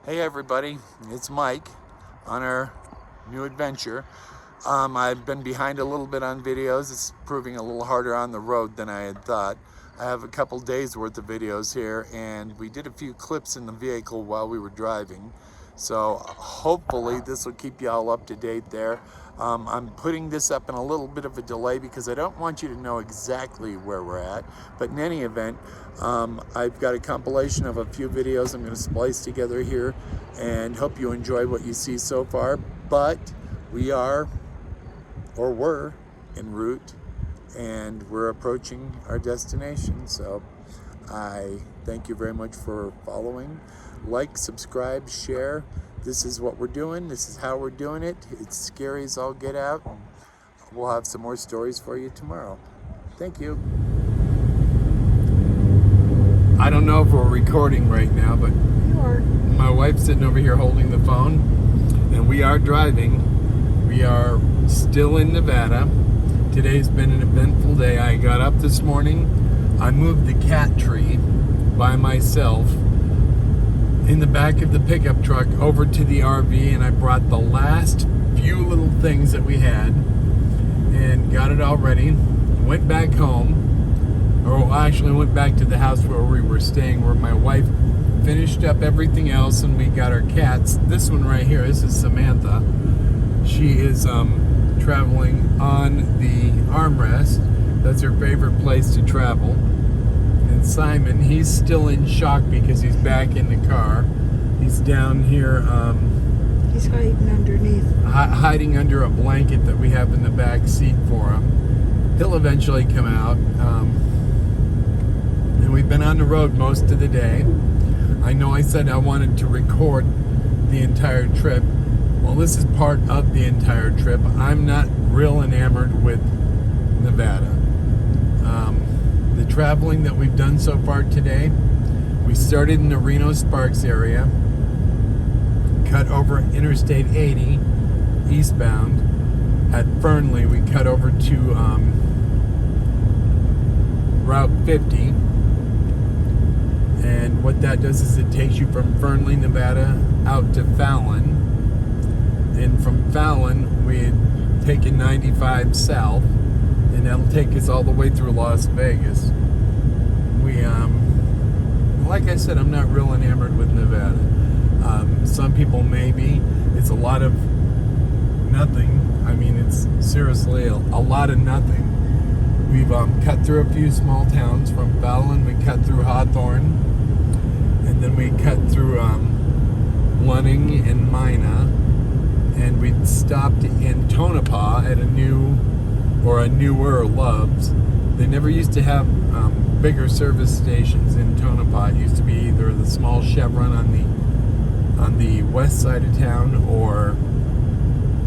Hey everybody, it's Mike on our new adventure. I've been behind a little bit on videos. It's proving a little harder on the road than I had thought. I have a couple days worth of videos here, and we did a few clips in the vehicle while we were driving. So hopefully this will keep you all up to date there. I'm putting this up in a little bit of a delay because I don't want you to know exactly where we're at. But in any event, I've got a compilation of a few videos I'm going to splice together here and hope you enjoy what you see so far. But we are, or were, en route, and we're approaching our destination. So I thank you very much for following. Like, subscribe, share. This is what we're doing. This is how we're doing it. It's scary as all get out. We'll have some more stories for you tomorrow. Thank you. I don't know if we're recording right now, but You are. my wife's sitting over here holding the phone, and we are driving. We are still in Nevada. Today's been an eventful day. I got up this morning. I moved the cat tree by myself in the back of the pickup truck over to the RV, and I brought the last few little things that we had and got it all ready. Went back home, or actually went back to the house where we were staying, where my wife finished up everything else, and we got our cats. This one right here, this is Samantha. She is traveling on the armrest. That's her favorite place to travel. And Simon, he's still in shock because he's back in the car. He's down here He's hiding underneath. hiding under a blanket that we have in the back seat for him. He'll eventually come out. And we've been on the road most of the day. I know I said I wanted to record the entire trip. Well, this is part of the entire trip. I'm not real enamored with Nevada. The traveling that we've done so far today, we started in the Reno-Sparks area, cut over Interstate 80 eastbound. At Fernley, we cut over to Route 50. And what that does is it takes you from Fernley, Nevada, out to Fallon. And from Fallon, we had taken 95 south, and that'll take us all the way through Las Vegas. We, like I said, I'm not real enamored with Nevada. Some people may be. It's a lot of nothing. I mean, it's seriously a lot of nothing. We've cut through a few small towns. From Fallon, we cut through Hawthorne, and then we cut through Lunning and Mina, and we stopped in Tonopah at a newer Love's. They never used to have bigger service stations in Tonopah. It used to be either the small Chevron on the west side of town or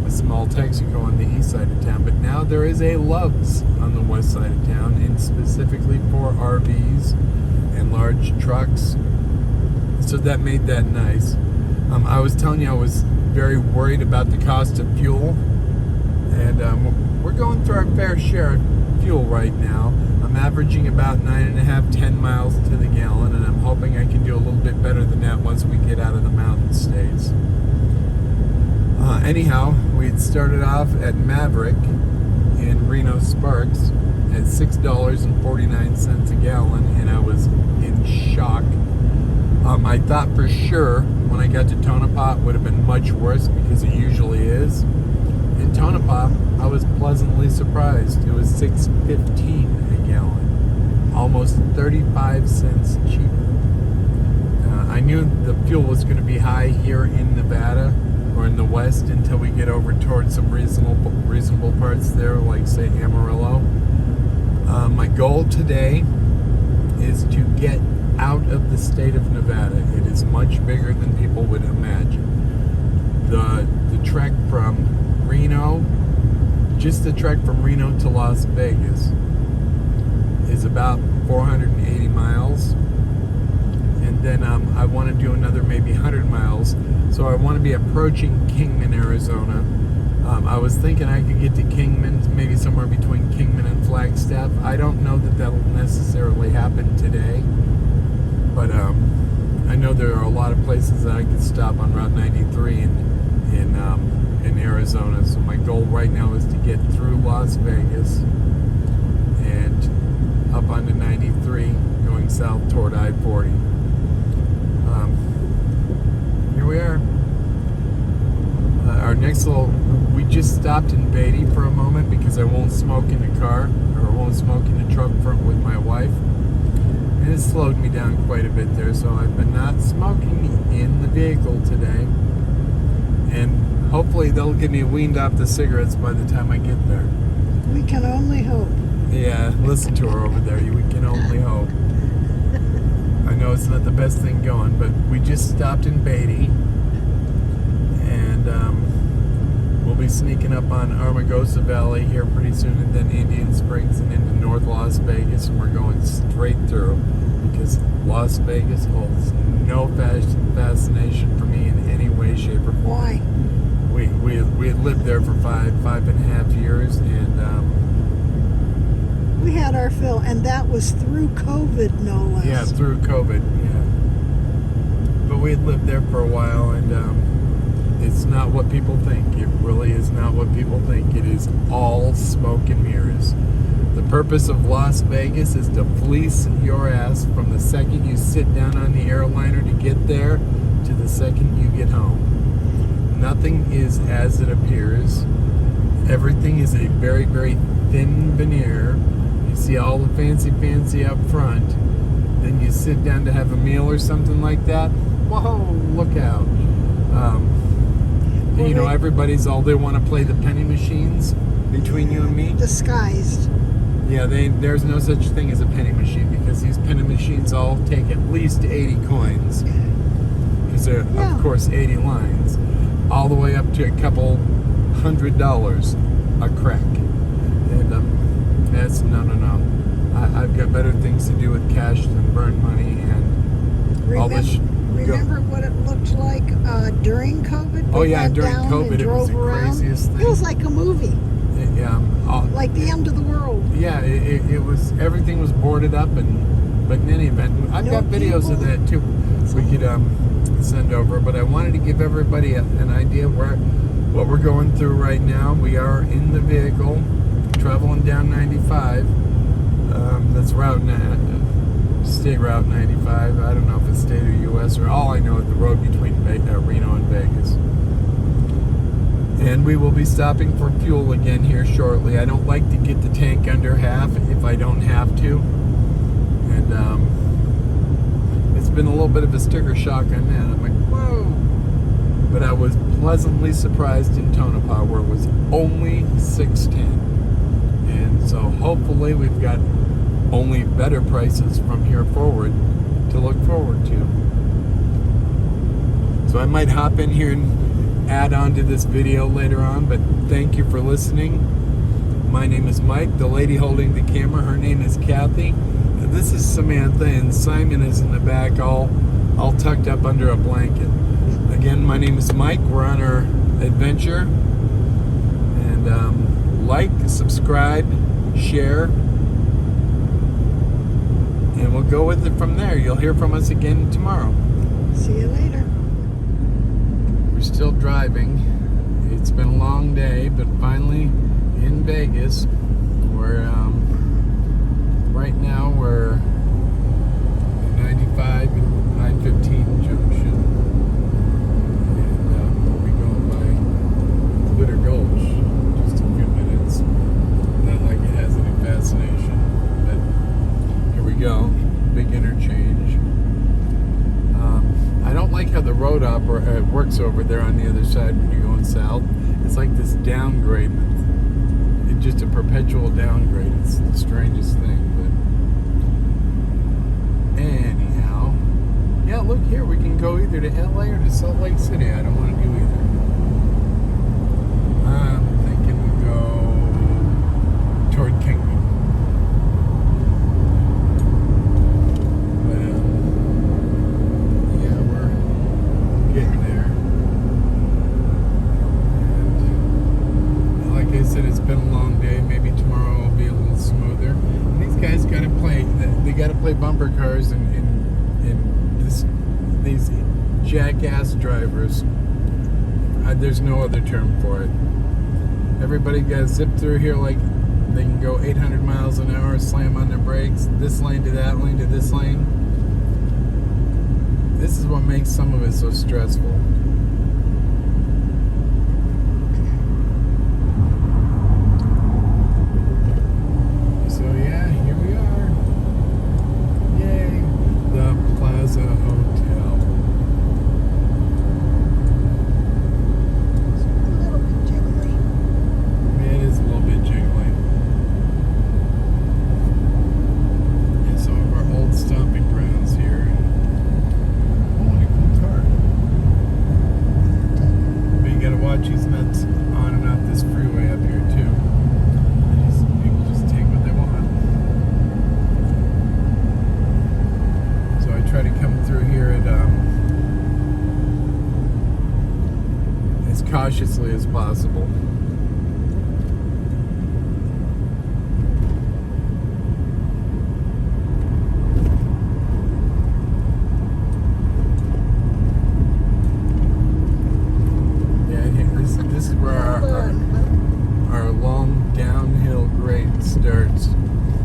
a small Texaco on the east side of town. But now there is a Love's on the west side of town, and specifically for RVs and large trucks. So that made that nice. I was telling you I was very worried about the cost of fuel, and we're going through our fair share of fuel right now. I'm averaging about 9.5, 10 miles to the gallon, and I'm hoping I can do a little bit better than that once we get out of the mountain states. Anyhow, we had started off at Maverick in Reno-Sparks at $6.49 a gallon, and I was in shock. I thought for sure when I got to Tonopah it would have been much worse, because it usually is. In Tonopah, I was pleasantly surprised. It was $6.15 a gallon, almost 35 cents cheaper. I knew the fuel was going to be high here in Nevada or in the West until we get over towards some reasonable parts there, like say Amarillo. My goal today is to get out of the state of Nevada. It is much bigger than people would imagine. The trek from Reno, just the trek from Reno to Las Vegas, is about 480 miles. And then I want to do another maybe 100 miles. So I want to be approaching Kingman, Arizona. I was thinking I could get to Kingman, maybe somewhere between Kingman and Flagstaff. I don't know that that'll necessarily happen today. But I know there are a lot of places that I could stop on Route 93 in Arizona. So my goal right now is to get through Las Vegas and up onto 93, going south toward I-40. Here we are. Our next we just stopped in Beatty for a moment because I won't smoke in the car, or won't smoke in the truck with my wife. And it slowed me down quite a bit there, so I've been not smoking in the vehicle today. And hopefully they'll get me weaned off the cigarettes by the time I get there. We can only hope. Yeah, listen to her over there. We can only hope. I know it's not the best thing going, but we just stopped in Beatty. And we'll be sneaking up on Armagosa Valley here pretty soon, and then Indian Springs and into North Las Vegas, and we're going straight through because Las Vegas holds no fascination for me in any way, shape, or form. Why? We had lived there for five and a half years, and We had our fill, and that was through COVID, no less. yeah, through COVID, yeah. But we had lived there for a while, and it's not what people think. It really is not what people think. It is all smoke and mirrors. The purpose of Las Vegas is to fleece your ass from the second you sit down on the airliner to get there to the second you get home. Nothing is as it appears. Everything is a very, very thin veneer. You see all the fancy up front. Then you sit down to have a meal or something like that. Whoa, look out. You know, everybody's they want to play the penny machines between you and me. Disguised. Yeah, there's no such thing as a penny machine because these penny machines all take at least 80 coins. Because there are, of course, 80 lines. All the way up to a couple $100 a crack. And that's, no. I've got better things to do with cash than burn money and all this. Remember what it looked like during COVID? Oh yeah, during COVID it was the craziest thing. It was like a movie. Yeah. Like the end of the world. Yeah, it was, everything was boarded up, but in any event, I've got videos of that too. We could send over, but I wanted to give everybody an idea of what we're going through right now. We are in the vehicle, traveling down 95. That's State Route 95. I don't know if it's state or U.S. or all I know is the road between Reno and Vegas. And we will be stopping for fuel again here shortly. I don't like to get the tank under half if I don't have to. And it's been a little bit of a sticker shock on that. I'm like, whoa. But I was pleasantly surprised in Tonopah where it was only 610. And so hopefully we've got only better prices from here forward to look forward to. So I might hop in here and add on to this video later on, but thank you for listening. My name is Mike. The lady holding the camera, her name is Kathy. This is Samantha, and Simon is in the back all tucked up under a blanket. Again, my name is Mike. We're on our adventure. And like, subscribe, share, and we'll go with it from there. You'll hear from us again tomorrow. See you later. We're still driving. It's been a long day, but finally in Vegas. We're right now we're at 95 and 915 junction, and we'll be going by Glitter Gulch in just a few minutes. Not like it has any fascination, but here we go. Big interchange. I don't like how the road works over there on the other side when you're going south. It's like this downgrade. It's just a perpetual downgrade. It's the strangest thing. But anyhow, yeah, look here. We can go either to LA or to Salt Lake City. I don't want to do either. I'm thinking we go toward Kingman. It's been a long day. Maybe tomorrow will be a little smoother. And these guys got to play. They got to play bumper cars, and this. drivers. There's no other term for it. Everybody got to zip through here like they can go 800 miles an hour, slam on their brakes, this lane to that lane to this lane. This is what makes some of it so stressful. So yeah, here we are. Yay! The Plaza Hotel. It's a little bit jiggly. It is a little bit jiggly. And some of our old stomping grounds here. Oh, what a cool car. But you gotta watch these nuts on and off this freeway up here too. People just take what they want. So I try to come through here at as cautiously as possible. This is where our long downhill grade starts.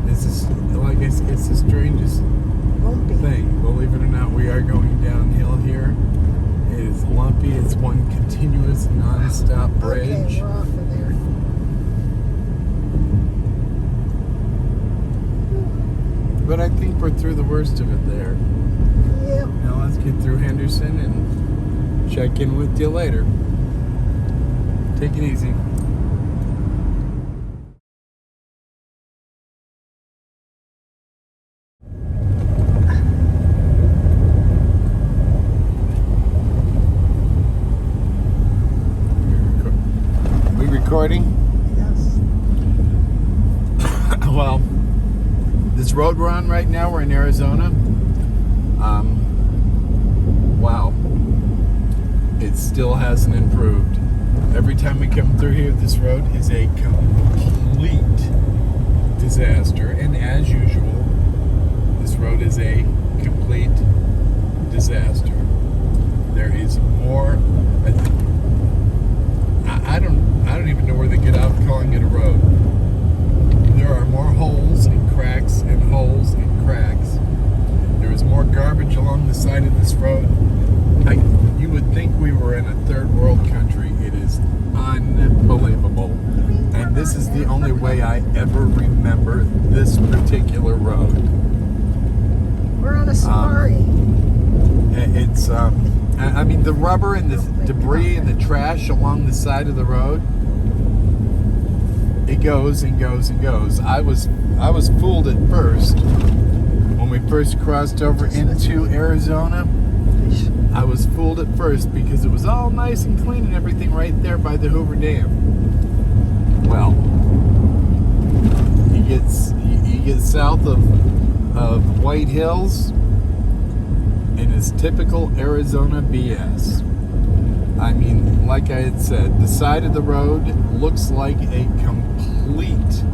This is like it's the strangest Bumpy. thing. Believe it or not, we are going downhill here. It is lumpy. It's one continuous non-stop bridge. Okay, we're off of there. But I think we're through the worst of it there. Yep. Now let's get through Henderson and check in with you later. Take it easy. We recording? Yes. Well, this road we're on right now, we're in Arizona. Wow. It still hasn't improved. Every time we come through here, this road is a complete disaster. And as usual, this road is a complete disaster. There is more. I don't even know where they get out calling it a road. There are more holes and cracks and holes and cracks. There is more garbage along the side of this road. You would think we were in a third world country. It is unbelievable. And this is the only way I ever remember this particular road. We're on a safari. It's, I mean, the rubber and the debris and the trash along the side of the road, it goes and goes and goes. I was fooled at first when we first crossed over into Arizona. I was fooled at first because it was all nice and clean and everything right there by the Hoover Dam. Well, you get south of White Hills, and it's typical Arizona BS. I mean, like I had said, the side of the road looks like a complete.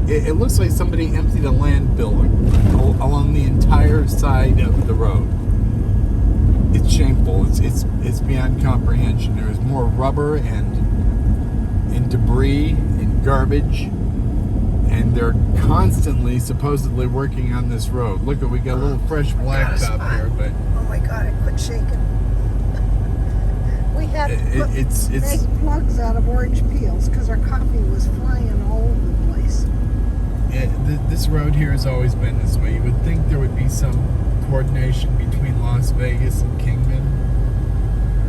It looks like somebody emptied a landfill along the entire side of the road. It's shameful. It's beyond comprehension. There is more rubber and debris and garbage, and they're constantly supposedly working on this road. Look, we got a little fresh blacktop here, but Oh my God! I quit shaking. We had to make plugs out of orange peels because our coffee was flying all over the place. This road here has always been this way. You would think there would be some coordination between Las Vegas and Kingman.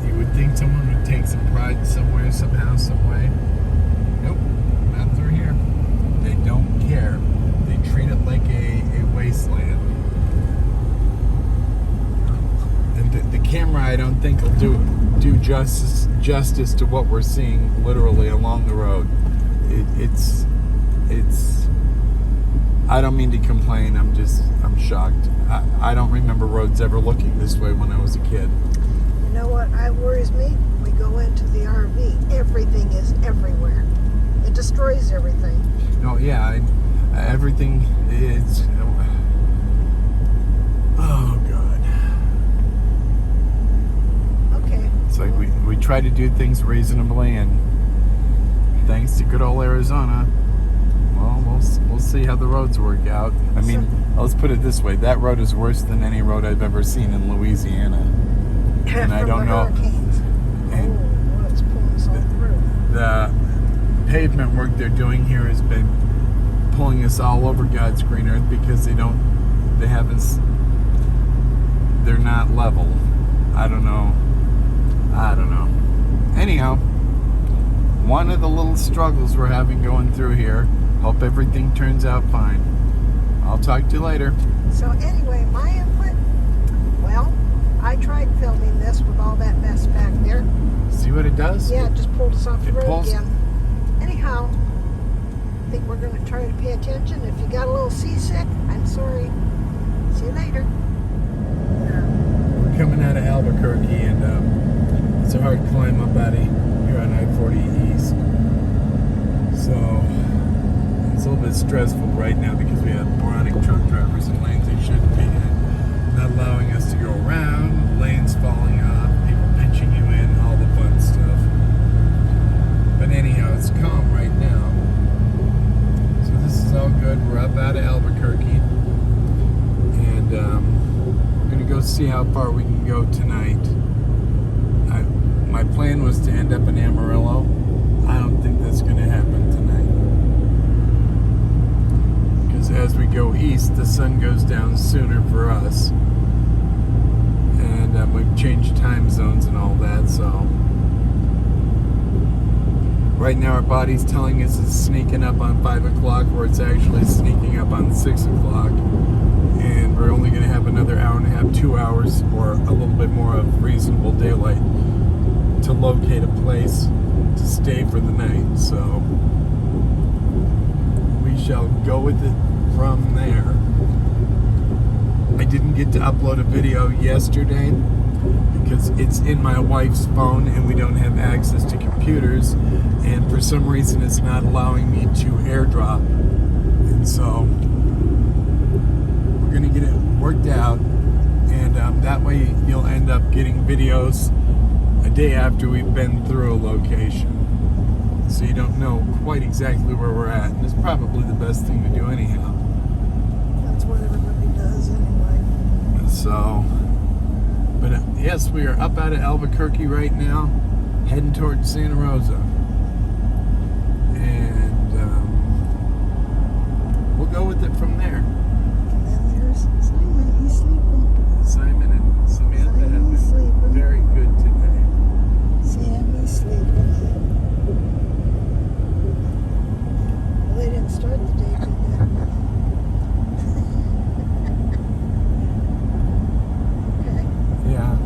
You would think someone would take some pride somewhere, somehow, some way. Nope, not through here. They don't care. They treat it like a wasteland. And the camera, I don't think, will do justice to what we're seeing literally along the road. It's I don't mean to complain. I'm shocked. I don't remember roads ever looking this way when I was a kid. You know what worries me? We go into the RV. Everything is everywhere. It destroys everything. No, yeah, everything is. Oh God. try to do things reasonably, and thanks to good old Arizona, well, we'll see how the roads work out. I mean, let's put it this way: that road is worse than any road I've ever seen in Louisiana, and I don't know. And it's pulling us all through. The pavement work they're doing here has been pulling us all over God's green earth because they're not level. I don't know. Anyhow, one of the little struggles we're having going through here. Hope everything turns out fine. I'll talk to you later. So anyway, my input, well, I tried filming this with all that mess back there. See what it does? Yeah, it just pulled us off the It road pulls- again. Anyhow, I think we're going to try to pay attention. If you got a little seasick, I'm sorry. See you later. We're coming out of Albuquerque, and it's a hard climb up out of here on I-40 East. So it's a little bit stressful right now because we have moronic truck drivers in lanes they shouldn't be in, not allowing us to go around, lanes falling off, people pinching you in, all the fun stuff. But anyhow, it's calm right now. So this is all good. We're up out of Albuquerque, and we're gonna go see how far we can go tonight. My plan was to end up in Amarillo. I don't think that's gonna happen tonight, because as we go east, the sun goes down sooner for us, and we've changed time zones and all that. So right now our body's telling us it's sneaking up on 5 o'clock, where it's actually sneaking up on 6 o'clock. And we're only going to have another hour and a half, 2 hours, or a little bit more of reasonable daylight to locate a place to stay for the night. So we shall go with it from there. I didn't get to upload a video yesterday because it's in my wife's phone and we don't have access to computers, and for some reason it's not allowing me to airdrop, and so we're gonna get it worked out, and that way you'll end up getting videos a day after we've been through a location, so you don't know quite exactly where we're at, and it's probably the best thing to do anyhow. That's what everybody does anyway. So, but yes, we are up out of Albuquerque right now, heading towards Santa Rosa, and we'll go with it from there. And then there's Simon. He's sleeping. Simon and Samantha have been sleeping. very good today. Sammy's sleeping. Well, they didn't start the day too good. Okay. Yeah.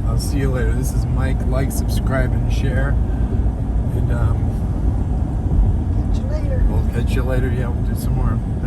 I'll see you later. This is Mike. Like, subscribe, and share. And Catch you later. we'll catch you later. Yeah, we'll do some more. Thanks.